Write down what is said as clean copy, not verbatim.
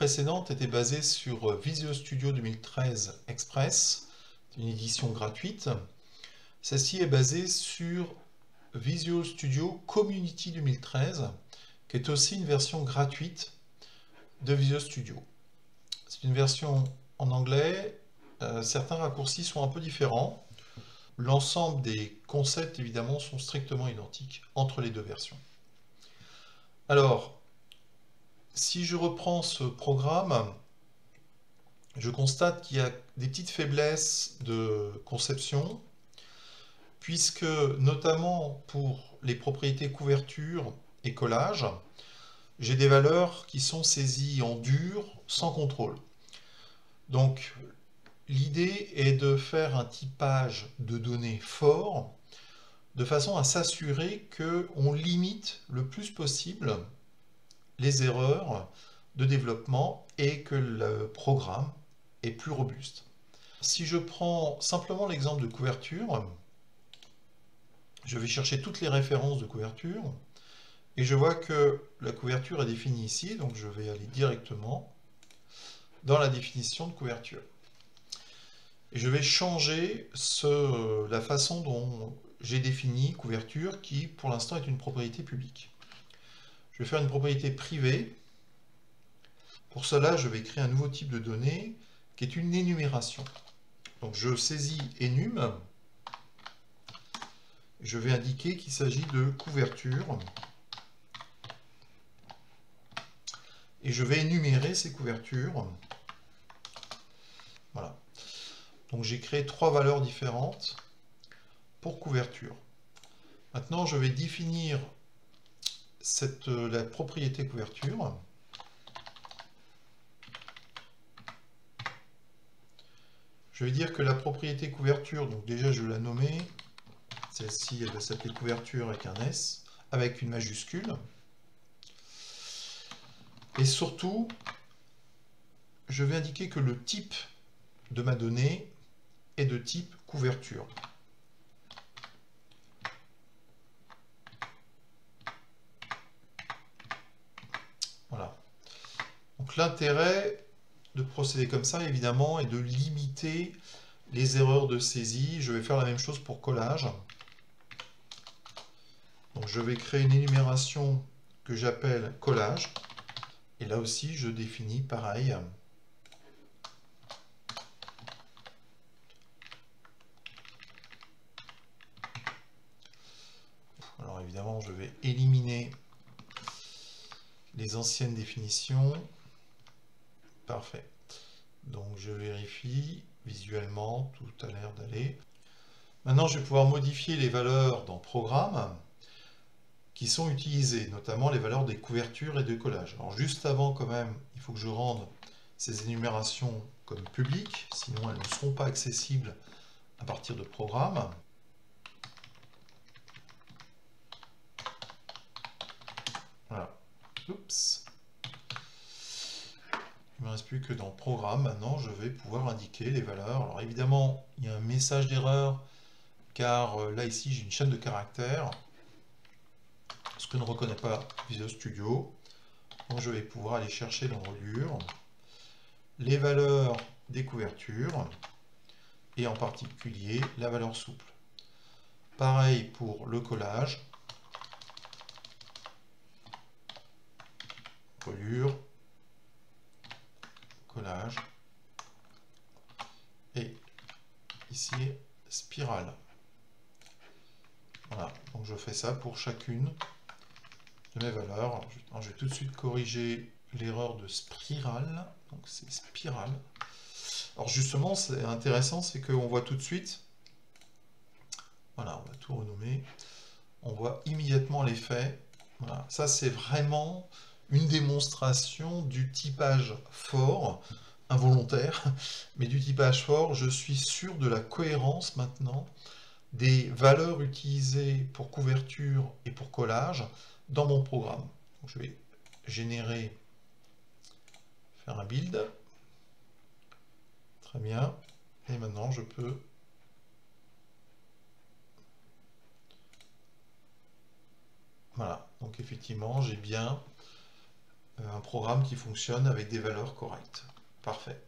précédente était basée sur Visual Studio 2013 Express, une édition gratuite. Celle-ci est basée sur Visual Studio Community 2013, qui est aussi une version gratuite de Visual Studio. C'est une version en anglais, certains raccourcis sont un peu différents. L'ensemble des concepts, évidemment, sont strictement identiques entre les deux versions. Alors, si je reprends ce programme, je constate qu'il y a des petites faiblesses de conception, puisque, notamment pour les propriétés couverture et collage, j'ai des valeurs qui sont saisies en dur, sans contrôle. Donc, l'idée est de faire un typage de données fort, de façon à s'assurer qu'on limite le plus possible les erreurs de développement et que le programme est plus robuste. Si je prends simplement l'exemple de couverture, je vais chercher toutes les références de couverture et je vois que la couverture est définie ici, donc je vais aller directement dans la définition de couverture. Et je vais changer la façon dont j'ai défini couverture, qui pour l'instant est une propriété publique. Je vais faire une propriété privée. Pour cela, je vais créer un nouveau type de données qui est une énumération. Donc je saisis enum. Je vais indiquer qu'il s'agit de couverture. Et je vais énumérer ces couvertures. Voilà. Donc j'ai créé trois valeurs différentes pour couverture. Maintenant, je vais définir la propriété couverture. Je vais dire que la propriété couverture, donc déjà je vais la nommer, celle-ci elle va s'appeler couverture avec un S, avec une majuscule. Et surtout, je vais indiquer que le type de ma donnée est de type couverture. Voilà. Donc l'intérêt de procéder comme ça, évidemment, est de limiter les erreurs de saisie. Je vais faire la même chose pour collage. Donc je vais créer une énumération que j'appelle collage. Et là aussi, je définis pareil. Alors évidemment, je vais éliminer les anciennes définitions. Parfait. Donc je vérifie visuellement, tout a l'air d'aller. Maintenant, je vais pouvoir modifier les valeurs dans Programme qui sont utilisées, notamment les valeurs des couvertures et de collage. Alors juste avant, quand même, il faut que je rende ces énumérations comme publiques, sinon elles ne seront pas accessibles à partir de Programme. Voilà. Oups. Il ne me reste plus que dans Programme. Maintenant, je vais pouvoir indiquer les valeurs. Alors évidemment, il y a un message d'erreur, car là, ici, j'ai une chaîne de caractères, ce que ne reconnaît pas Visual Studio. Donc je vais pouvoir aller chercher dans Reliure les valeurs des couvertures, et en particulier la valeur souple. Pareil pour le collage. Reliure, collage, et ici spirale. Voilà, donc je fais ça pour chacune de mes valeurs. Alors, je vais tout de suite corriger l'erreur de spirale, donc c'est spirale. Alors justement, c'est intéressant, c'est qu'on voit tout de suite, voilà, on va tout renommer, on voit immédiatement l'effet. Voilà, ça c'est vraiment une démonstration du typage fort, involontaire, mais du typage fort. Je suis sûr de la cohérence maintenant des valeurs utilisées pour couverture et pour collage dans mon programme. Donc, je vais générer, faire un build. Très bien. Et maintenant, je peux voilà. Donc, effectivement, j'ai bien un programme qui fonctionne avec des valeurs correctes. Parfait.